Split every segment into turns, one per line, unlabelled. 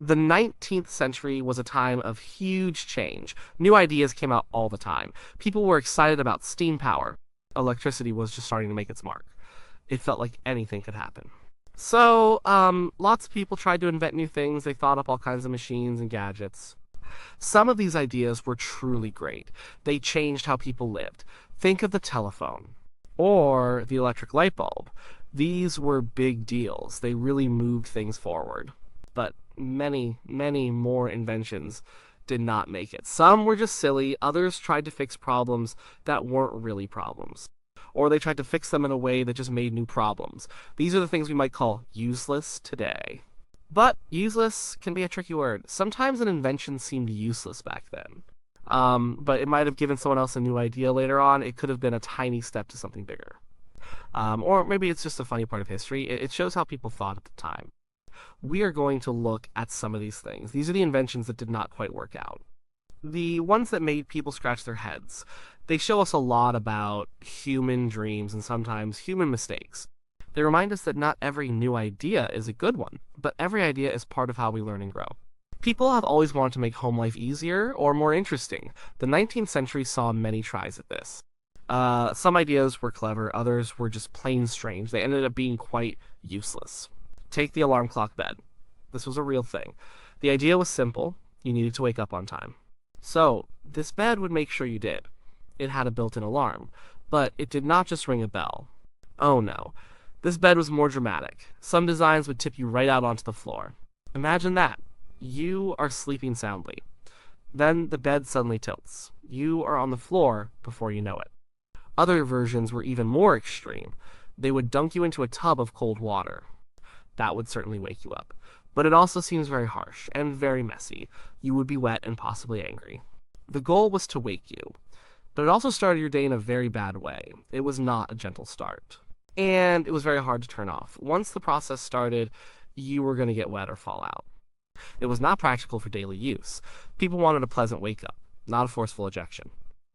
The 19th century was a time of huge change. New ideas came out all the time. People were excited about steam power. Electricity was just starting to make its mark. It felt like anything could happen. Lots of people tried to invent new things. They thought up all kinds of machines and gadgets. Some of these ideas were truly great. They changed how people lived. Think of the telephone or the electric light bulb. These were big deals. They really moved things forward. But many, many more inventions did not make it. Some were just silly, others tried to fix problems that weren't really problems. Or they tried to fix them in a way that just made new problems. These are the things we might call useless today. But useless can be a tricky word. Sometimes an invention seemed useless back then. But it might have given someone else a new idea later on. It could have been a tiny step to something bigger. Or maybe it's just a funny part of history. It shows how people thought at the time. We are going to look at some of these things. These are the inventions that did not quite work out. The ones that made people scratch their heads. They show us a lot about human dreams and sometimes human mistakes. They remind us that not every new idea is a good one, but every idea is part of how we learn and grow. People have always wanted to make home life easier or more interesting. The 19th century saw many tries at this. Some ideas were clever, others were just plain strange. They ended up being quite useless. Take the alarm clock bed. This was a real thing. The idea was simple. You needed to wake up on time. So, this bed would make sure you did. It had a built-in alarm, but it did not just ring a bell. Oh no. This bed was more dramatic. Some designs would tip you right out onto the floor. Imagine that. You are sleeping soundly. Then the bed suddenly tilts. You are on the floor before you know it. Other versions were even more extreme. They would dunk you into a tub of cold water. That would certainly wake you up. But it also seems very harsh and very messy. You would be wet and possibly angry. The goal was to wake you, but it also started your day in a very bad way. It was not a gentle start. And it was very hard to turn off. Once the process started, you were going to get wet or fall out. It was not practical for daily use. People wanted a pleasant wake up, not a forceful ejection.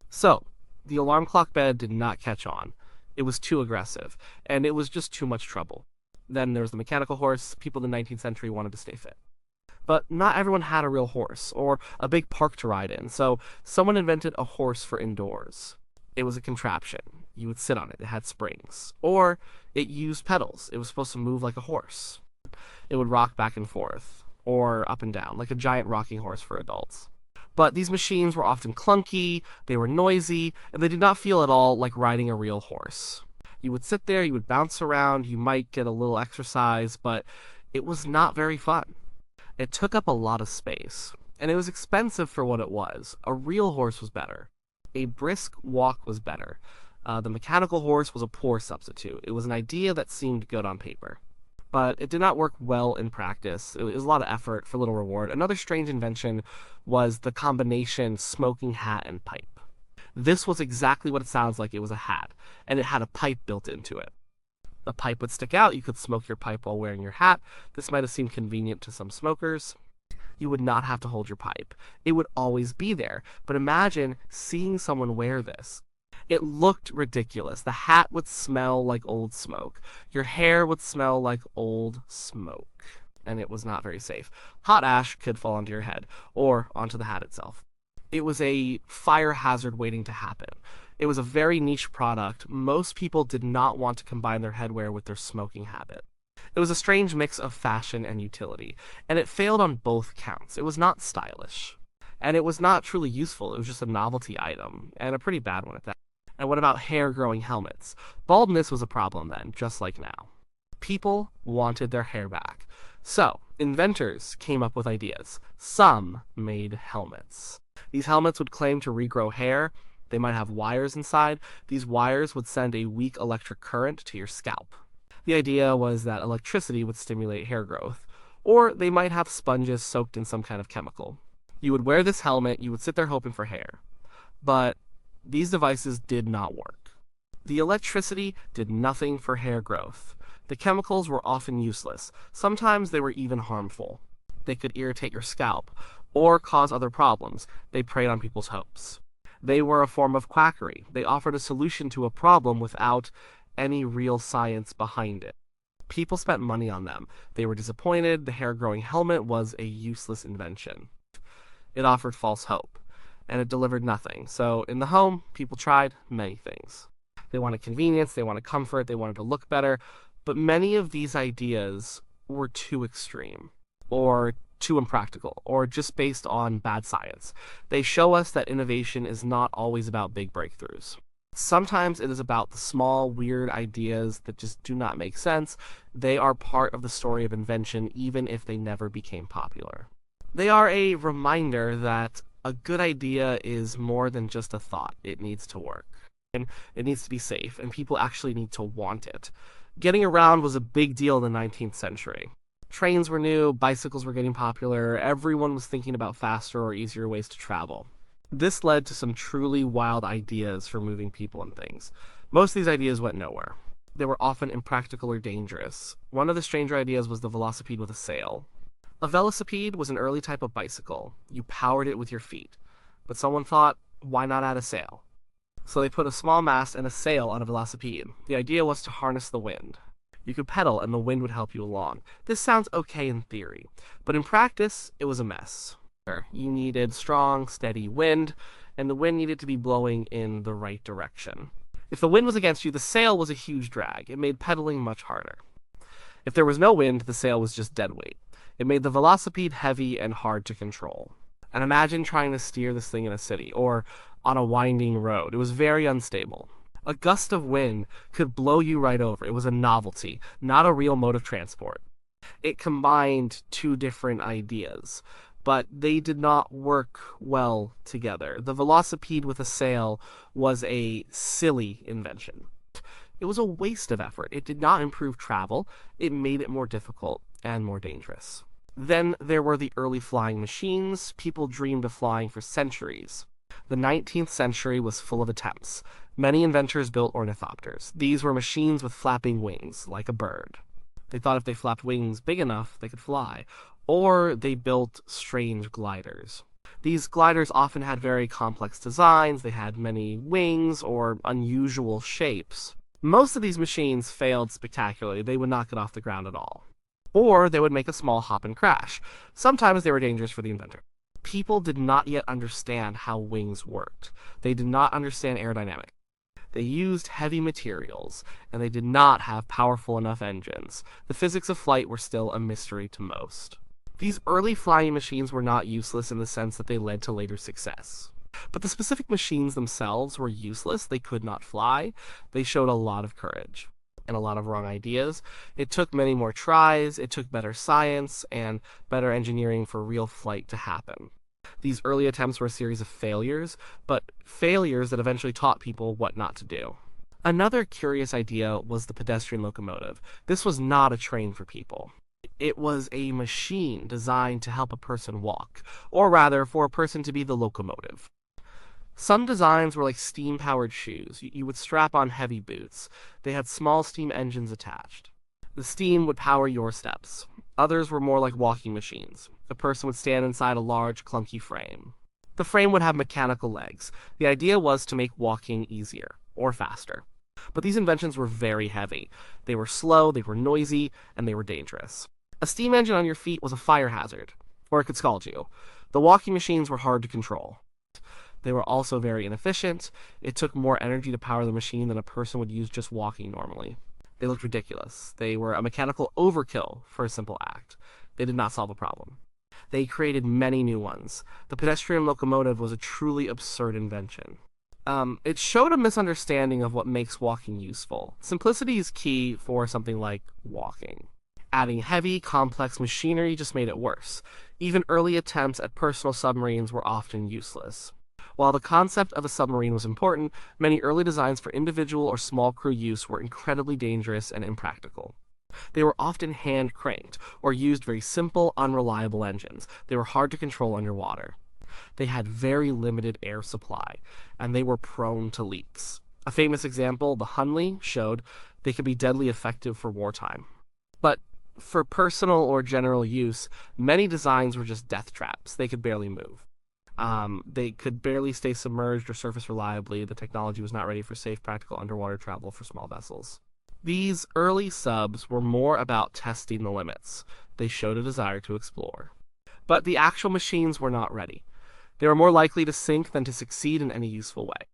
So, the alarm clock bed did not catch on. It was too aggressive, and it was just too much trouble. Then there was the mechanical horse. People in the 19th century wanted to stay fit. But not everyone had a real horse or a big park to ride in, so someone invented a horse for indoors. It was a contraption. You would sit on it. It had springs. Or it used pedals. It was supposed to move like a horse. It would rock back and forth, or up and down, like a giant rocking horse for adults. But these machines were often clunky, they were noisy, and they did not feel at all like riding a real horse. You would sit there, you would bounce around, you might get a little exercise, but it was not very fun. It took up a lot of space, and it was expensive for what it was. A real horse was better. A brisk walk was better. The mechanical horse was a poor substitute. It was an idea that seemed good on paper, but it did not work well in practice. It was a lot of effort for little reward. Another strange invention was the combination smoking hat and pipe. This was exactly what it sounds like. It was a hat, and it had a pipe built into it. The pipe would stick out. You could smoke your pipe while wearing your hat. This might have seemed convenient to some smokers. You would not have to hold your pipe. It would always be there. But imagine seeing someone wear this. It looked ridiculous. The hat would smell like old smoke. Your hair would smell like old smoke. And it was not very safe. Hot ash could fall onto your head or onto the hat itself. It was a fire hazard waiting to happen. It was a very niche product. Most people did not want to combine their headwear with their smoking habit. It was a strange mix of fashion and utility, and it failed on both counts. It was not stylish, and it was not truly useful. It was just a novelty item, and a pretty bad one at that. And what about hair-growing helmets? Baldness was a problem then, just like now. People wanted their hair back. So, inventors came up with ideas. Some made helmets. These helmets would claim to regrow hair. They might have wires inside. These wires would send a weak electric current to your scalp. The idea was that electricity would stimulate hair growth, or they might have sponges soaked in some kind of chemical. You would wear this helmet, you would sit there hoping for hair. But these devices did not work. The electricity did nothing for hair growth. The chemicals were often useless. Sometimes they were even harmful. They could irritate your scalp, or cause other problems. They preyed on people's hopes. They were a form of quackery. They offered a solution to a problem without any real science behind it. People spent money on them. They were disappointed. The hair-growing helmet was a useless invention. It offered false hope, and it delivered nothing. So in the home, people tried many things. They wanted convenience, they wanted comfort, they wanted to look better, but many of these ideas were too extreme, or too impractical, or just based on bad science. They show us that innovation is not always about big breakthroughs. Sometimes it is about the small, weird ideas that just do not make sense. They are part of the story of invention, even if they never became popular. They are a reminder that a good idea is more than just a thought. It needs to work. And it needs to be safe, and people actually need to want it. Getting around was a big deal in the 19th century. Trains were new, bicycles were getting popular, everyone was thinking about faster or easier ways to travel. This led to some truly wild ideas for moving people and things. Most of these ideas went nowhere. They were often impractical or dangerous. One of the stranger ideas was the velocipede with a sail. A velocipede was an early type of bicycle. You powered it with your feet. But someone thought, why not add a sail? So they put a small mast and a sail on a velocipede. The idea was to harness the wind. You could pedal and the wind would help you along. This sounds okay in theory, but in practice, it was a mess. You needed strong, steady wind, and the wind needed to be blowing in the right direction. If the wind was against you, the sail was a huge drag. It made pedaling much harder. If there was no wind, the sail was just dead weight. It made the velocipede heavy and hard to control. And imagine trying to steer this thing in a city, or on a winding road. It was very unstable. A gust of wind could blow you right over. It was a novelty, not a real mode of transport. It combined two different ideas, but they did not work well together. The velocipede with a sail was a silly invention. It was a waste of effort. It did not improve travel. It made it more difficult and more dangerous. Then there were the early flying machines. People dreamed of flying for centuries. The 19th century was full of attempts. Many inventors built ornithopters. These were machines with flapping wings, like a bird. They thought if they flapped wings big enough, they could fly. Or they built strange gliders. These gliders often had very complex designs. They had many wings or unusual shapes. Most of these machines failed spectacularly. They would not get off the ground at all. Or they would make a small hop and crash. Sometimes they were dangerous for the inventor. People did not yet understand how wings worked. They did not understand aerodynamics. They used heavy materials, and they did not have powerful enough engines. The physics of flight were still a mystery to most. These early flying machines were not useless in the sense that they led to later success. But the specific machines themselves were useless. They could not fly. They showed a lot of courage and a lot of wrong ideas. It took many more tries. It took better science and better engineering for real flight to happen. These early attempts were a series of failures, but failures that eventually taught people what not to do. Another curious idea was the pedestrian locomotive. This was not a train for people. It was a machine designed to help a person walk, or rather, for a person to be the locomotive. Some designs were like steam-powered shoes. You would strap on heavy boots. They had small steam engines attached. The steam would power your steps. Others were more like walking machines. A person would stand inside a large, clunky frame. The frame would have mechanical legs. The idea was to make walking easier, or faster. But these inventions were very heavy. They were slow, they were noisy, and they were dangerous. A steam engine on your feet was a fire hazard, or it could scald you. The walking machines were hard to control. They were also very inefficient. It took more energy to power the machine than a person would use just walking normally. They looked ridiculous. They were a mechanical overkill for a simple act. They did not solve a problem. They created many new ones. The pedestrian locomotive was a truly absurd invention. It showed a misunderstanding of what makes walking useful. Simplicity is key for something like walking. Adding heavy, complex machinery just made it worse. Even early attempts at personal submarines were often useless. While the concept of a submarine was important, many early designs for individual or small crew use were incredibly dangerous and impractical. They were often hand-cranked, or used very simple, unreliable engines. They were hard to control underwater. They had very limited air supply, and they were prone to leaks. A famous example, the Hunley, showed they could be deadly effective for wartime. But for personal or general use, many designs were just death traps. They could barely move. They could barely stay submerged or surface reliably. The technology was not ready for safe, practical underwater travel for small vessels. These early subs were more about testing the limits. They showed a desire to explore. But the actual machines were not ready. They were more likely to sink than to succeed in any useful way.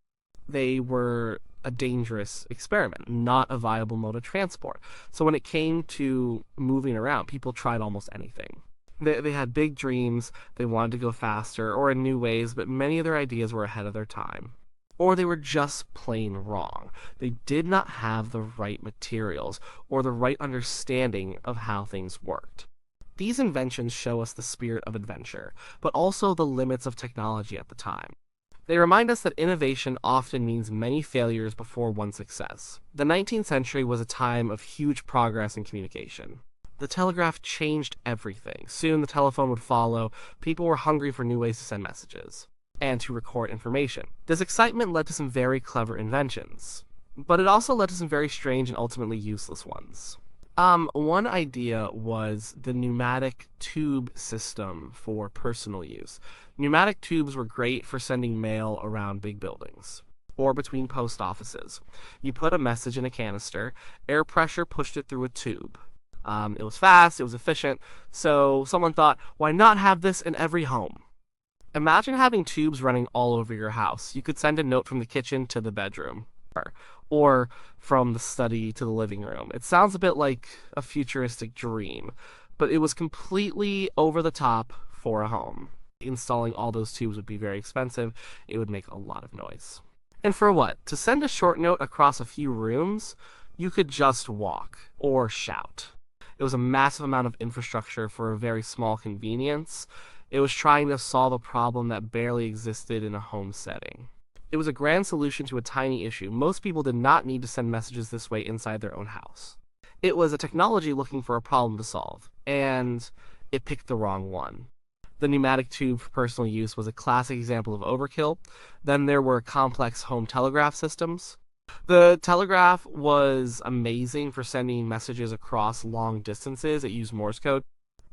They were a dangerous experiment, not a viable mode of transport. So when it came to moving around, people tried almost anything. They had big dreams, they wanted to go faster or in new ways, but many of their ideas were ahead of their time. Or they were just plain wrong. They did not have the right materials or the right understanding of how things worked. These inventions show us the spirit of adventure, but also the limits of technology at the time. They remind us that innovation often means many failures before one success. The 19th century was a time of huge progress in communication. The telegraph changed everything. Soon the telephone would follow. People were hungry for new ways to send messages and to record information. This excitement led to some very clever inventions, but it also led to some very strange and ultimately useless ones. One idea was the pneumatic tube system for personal use. Pneumatic tubes were great for sending mail around big buildings or between post offices. You put a message in a canister, air pressure pushed it through a tube. It was fast, it was efficient, so someone thought, why not have this in every home? Imagine having tubes running all over your house. You could send a note from the kitchen to the bedroom, or from the study to the living room. It sounds a bit like a futuristic dream, but it was completely over the top for a home. Installing all those tubes would be very expensive. It would make a lot of noise. And for what? To send a short note across a few rooms, you could just walk or shout. It was a massive amount of infrastructure for a very small convenience. It was trying to solve a problem that barely existed in a home setting. It was a grand solution to a tiny issue. Most people did not need to send messages this way inside their own house. It was a technology looking for a problem to solve, and it picked the wrong one. The pneumatic tube for personal use was a classic example of overkill. Then there were complex home telegraph systems. The telegraph was amazing for sending messages across long distances. It used Morse code,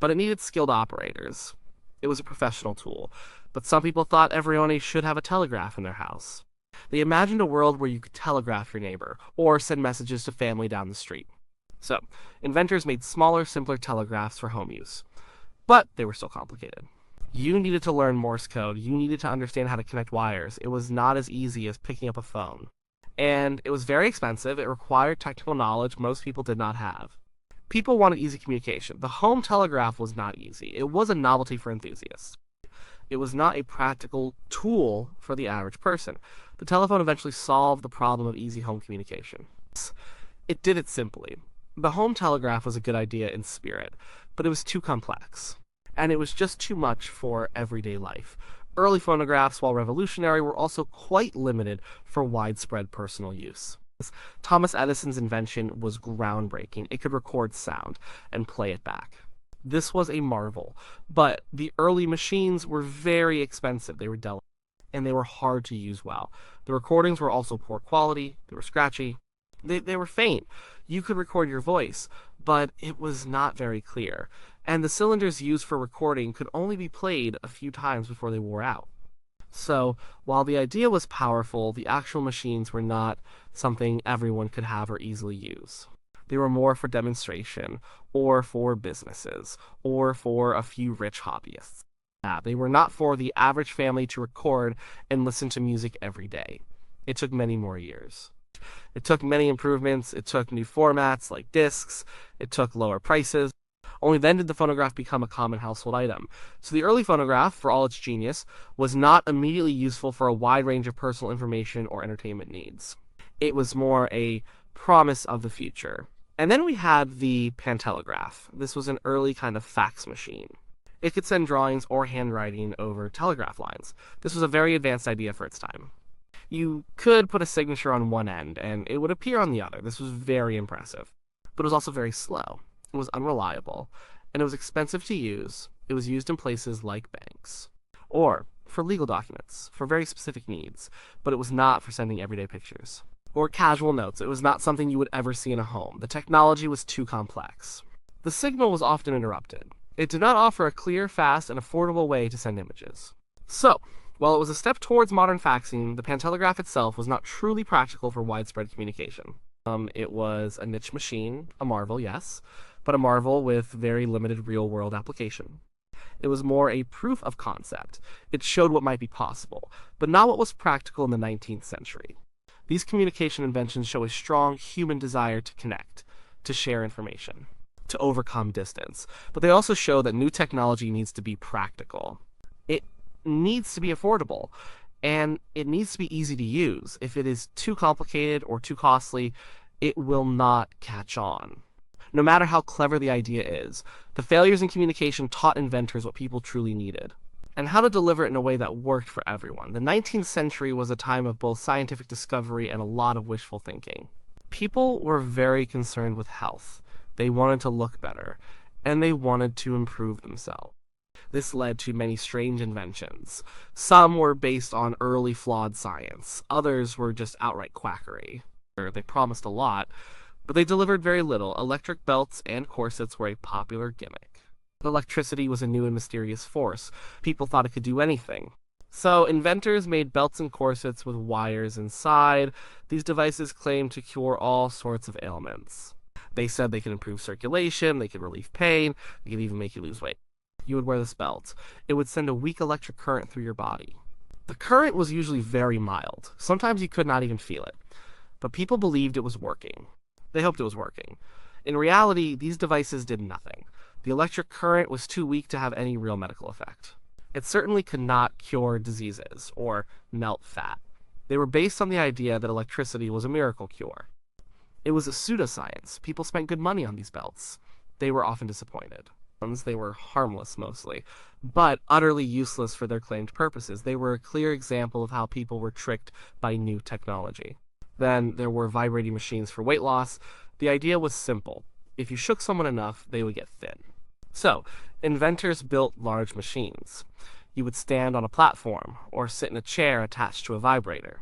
but it needed skilled operators. It was a professional tool, but some people thought everyone should have a telegraph in their house. They imagined a world where you could telegraph your neighbor or send messages to family down the street. So, inventors made smaller, simpler telegraphs for home use, but they were still complicated. You needed to learn Morse code. You needed to understand how to connect wires. It was not as easy as picking up a phone. And it was very expensive. It required technical knowledge most people did not have. People wanted easy communication. The home telegraph was not easy. It was a novelty for enthusiasts. It was not a practical tool for the average person. The telephone eventually solved the problem of easy home communication. It did it simply. The home telegraph was a good idea in spirit, but it was too complex. And it was just too much for everyday life. Early phonographs, while revolutionary, were also quite limited for widespread personal use. Thomas Edison's invention was groundbreaking. It could record sound and play it back. This was a marvel, but the early machines were very expensive. They were delicate, and they were hard to use well. The recordings were also poor quality. They were scratchy. They were faint. You could record your voice, but it was not very clear. And the cylinders used for recording could only be played a few times before they wore out. So, while the idea was powerful, the actual machines were not something everyone could have or easily use. They were more for demonstration, or for businesses, or for a few rich hobbyists. They were not for the average family to record and listen to music every day. It took many more years. It took many improvements. It took new formats like discs. It took lower prices. Only then did the phonograph become a common household item. So the early phonograph, for all its genius, was not immediately useful for a wide range of personal information or entertainment needs. It was more a promise of the future. And then we had the pantelegraph. This was an early kind of fax machine. It could send drawings or handwriting over telegraph lines. This was a very advanced idea for its time. You could put a signature on one end, and it would appear on the other. This was very impressive. But it was also very slow. It was unreliable, and it was expensive to use. It was used in places like banks, or for legal documents, for very specific needs, but it was not for sending everyday pictures. Or casual notes. It was not something you would ever see in a home. The technology was too complex. The signal was often interrupted. It did not offer a clear, fast, and affordable way to send images. So, while it was a step towards modern faxing, the pantelegraph itself was not truly practical for widespread communication. It was a niche machine, a marvel, yes, but a marvel with very limited real-world application. It was more a proof of concept. It showed what might be possible, but not what was practical in the 19th century. These communication inventions show a strong human desire to connect, to share information, to overcome distance, but they also show that new technology needs to be practical. It needs to be affordable, and it needs to be easy to use. If it is too complicated or too costly, it will not catch on. No matter how clever the idea is, the failures in communication taught inventors what people truly needed, and how to deliver it in a way that worked for everyone. The 19th century was a time of both scientific discovery and a lot of wishful thinking. People were very concerned with health. They wanted to look better, and they wanted to improve themselves. This led to many strange inventions. Some were based on early flawed science, others were just outright quackery. They promised a lot, but they delivered very little. Electric belts and corsets were a popular gimmick. Electricity was a new and mysterious force. People thought it could do anything. So inventors made belts and corsets with wires inside. These devices claimed to cure all sorts of ailments. They said they could improve circulation, they could relieve pain, they could even make you lose weight. You would wear this belt. It would send a weak electric current through your body. The current was usually very mild. Sometimes you could not even feel it. But people believed it was working. They hoped it was working. In reality, these devices did nothing. The electric current was too weak to have any real medical effect. It certainly could not cure diseases or melt fat. They were based on the idea that electricity was a miracle cure. It was a pseudoscience. People spent good money on these belts. They were often disappointed. They were harmless mostly, but utterly useless for their claimed purposes. They were a clear example of how people were tricked by new technology. Then there were vibrating machines for weight loss. The idea was simple. If you shook someone enough, they would get thin. So, inventors built large machines. You would stand on a platform or sit in a chair attached to a vibrator.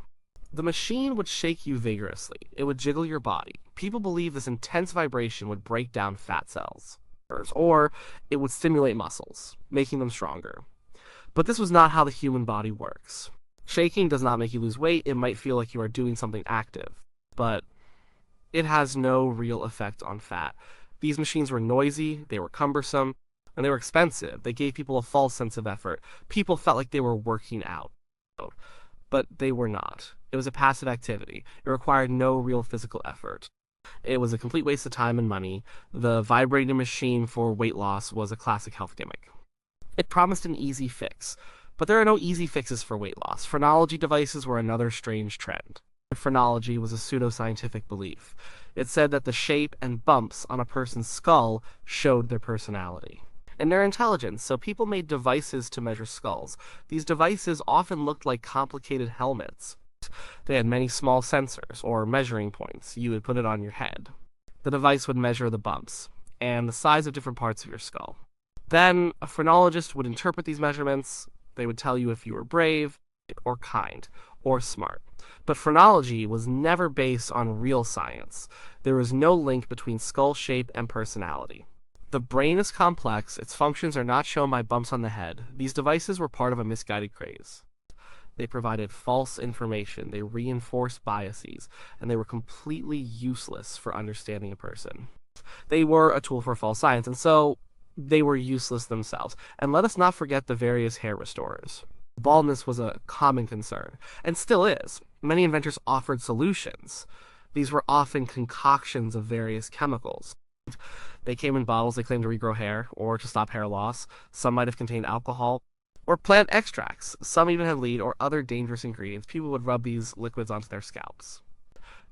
The machine would shake you vigorously. It would jiggle your body. People believed this intense vibration would break down fat cells, or it would stimulate muscles, making them stronger. But this was not how the human body works. Shaking does not make you lose weight. It might feel like you are doing something active, but it has no real effect on fat. These machines were noisy, they were cumbersome, and they were expensive. They gave people a false sense of effort. People felt like they were working out, but they were not. It was a passive activity. It required no real physical effort. It was a complete waste of time and money. The vibrating machine for weight loss was a classic health gimmick. It promised an easy fix, but there are no easy fixes for weight loss. Phrenology devices were another strange trend. Phrenology was a pseudoscientific belief. It said that the shape and bumps on a person's skull showed their personality and their intelligence, so people made devices to measure skulls. These devices often looked like complicated helmets. They had many small sensors, or measuring points. You would put it on your head. The device would measure the bumps and the size of different parts of your skull. Then, a phrenologist would interpret these measurements. They would tell you if you were brave, or kind, or smart. But phrenology was never based on real science. There was no link between skull shape and personality. The brain is complex. Its functions are not shown by bumps on the head. These devices were part of a misguided craze. They provided false information, they reinforced biases, and they were completely useless for understanding a person. They were a tool for false science, and so they were useless themselves. And let us not forget the various hair restorers. Baldness was a common concern, and still is. Many inventors offered solutions. These were often concoctions of various chemicals. They came in bottles. They claimed to regrow hair or to stop hair loss. Some might have contained alcohol or plant extracts. Some even had lead or other dangerous ingredients. People would rub these liquids onto their scalps.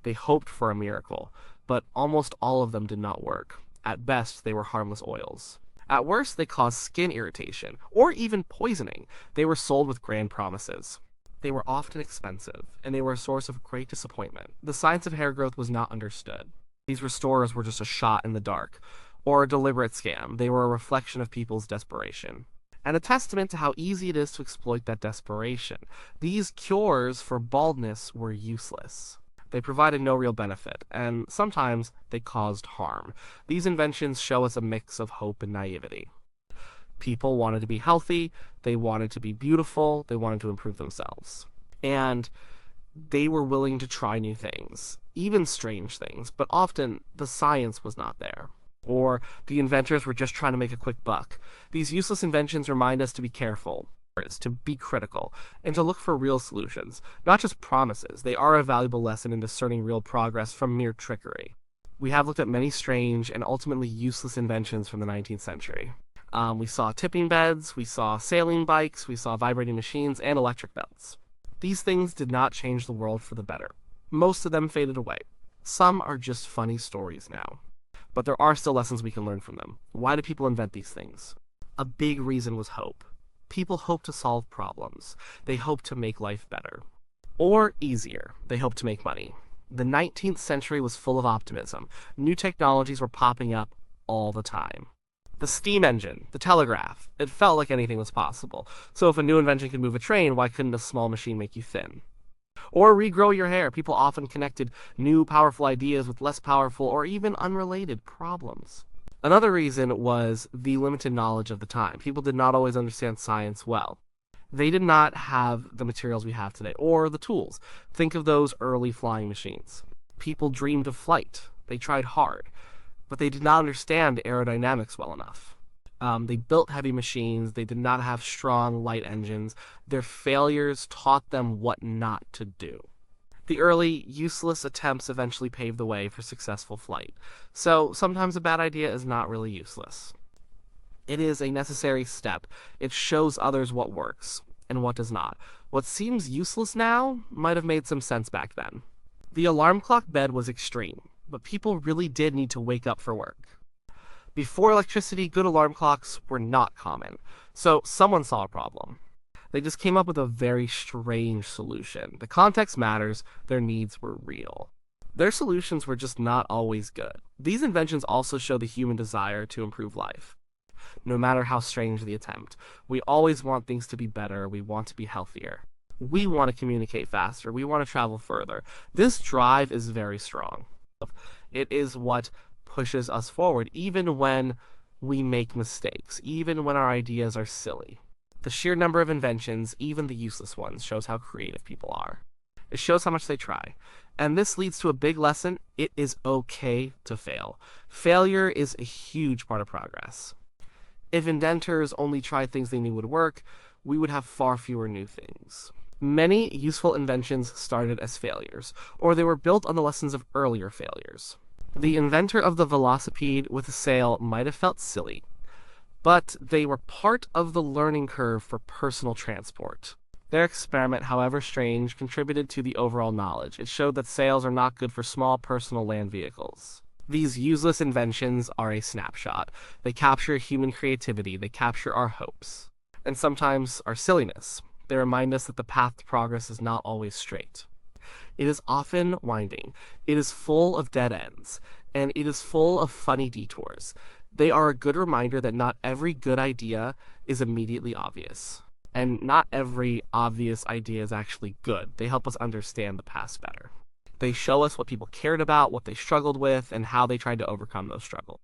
They hoped for a miracle, but almost all of them did not work. At best, they were harmless oils. At worst, they caused skin irritation or even poisoning. They were sold with grand promises. They were often expensive, and they were a source of great disappointment. The science of hair growth was not understood. These restorers were just a shot in the dark, or a deliberate scam. They were a reflection of people's desperation, and a testament to how easy it is to exploit that desperation. These cures for baldness were useless. They provided no real benefit, and sometimes they caused harm. These inventions show us a mix of hope and naivety. People wanted to be healthy, they wanted to be beautiful, they wanted to improve themselves. And They were willing to try new things, even strange things, but often the science was not there. Or the inventors were just trying to make a quick buck. These useless inventions remind us to be careful, to be critical, and to look for real solutions, not just promises. They are a valuable lesson in discerning real progress from mere trickery. We have looked at many strange and ultimately useless inventions from the 19th century. We saw tipping beds, we saw sailing bikes, we saw vibrating machines, and electric belts. These things did not change the world for the better. Most of them faded away. Some are just funny stories now. But there are still lessons we can learn from them. Why do people invent these things? A big reason was hope. People hope to solve problems. They hope to make life better. Or easier. They hope to make money. The 19th century was full of optimism. New technologies were popping up all the time. The steam engine, the telegraph, it felt like anything was possible. So if a new invention could move a train, why couldn't a small machine make you thin? Or regrow your hair. People often connected new powerful ideas with less powerful or even unrelated problems. Another reason was the limited knowledge of the time. People did not always understand science well. They did not have the materials we have today, or the tools. Think of those early flying machines. People dreamed of flight. They tried hard, but they did not understand aerodynamics well enough. They built heavy machines. They did not have strong, light engines. Their failures taught them what not to do. The early, useless attempts eventually paved the way for successful flight. So sometimes a bad idea is not really useless. It is a necessary step. It shows others what works and what does not. What seems useless now might have made some sense back then. The alarm clock bed was extreme, but people really did need to wake up for work. Before electricity, good alarm clocks were not common, so someone saw a problem. They just came up with a very strange solution. The context matters, their needs were real. Their solutions were just not always good. These inventions also show the human desire to improve life. No matter how strange the attempt, we always want things to be better, we want to be healthier. We want to communicate faster, we want to travel further. This drive is very strong. It is what pushes us forward, even when we make mistakes, even when our ideas are silly. The sheer number of inventions, even the useless ones, shows how creative people are. It shows how much they try. And this leads to a big lesson. It is okay to fail. Failure is a huge part of progress. If inventors only tried things they knew would work, we would have far fewer new things. Many useful inventions started as failures, or they were built on the lessons of earlier failures. The inventor of the velocipede with a sail might have felt silly, but they were part of the learning curve for personal transport. Their experiment, however strange, contributed to the overall knowledge. It showed that sails are not good for small personal land vehicles. These useless inventions are a snapshot. They capture human creativity, they capture our hopes, and sometimes our silliness. They remind us that the path to progress is not always straight. It is often winding, it is full of dead ends, and it is full of funny detours. They are a good reminder that not every good idea is immediately obvious. And not every obvious idea is actually good. They help us understand the past better. They show us what people cared about, what they struggled with, and how they tried to overcome those struggles.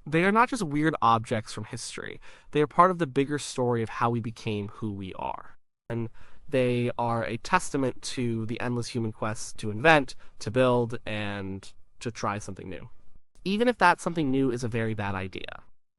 They are not just weird objects from history. They are part of the bigger story of how we became who we are. And they are a testament to the endless human quest to invent, to build, and to try something new. Even if that something new is a very bad idea.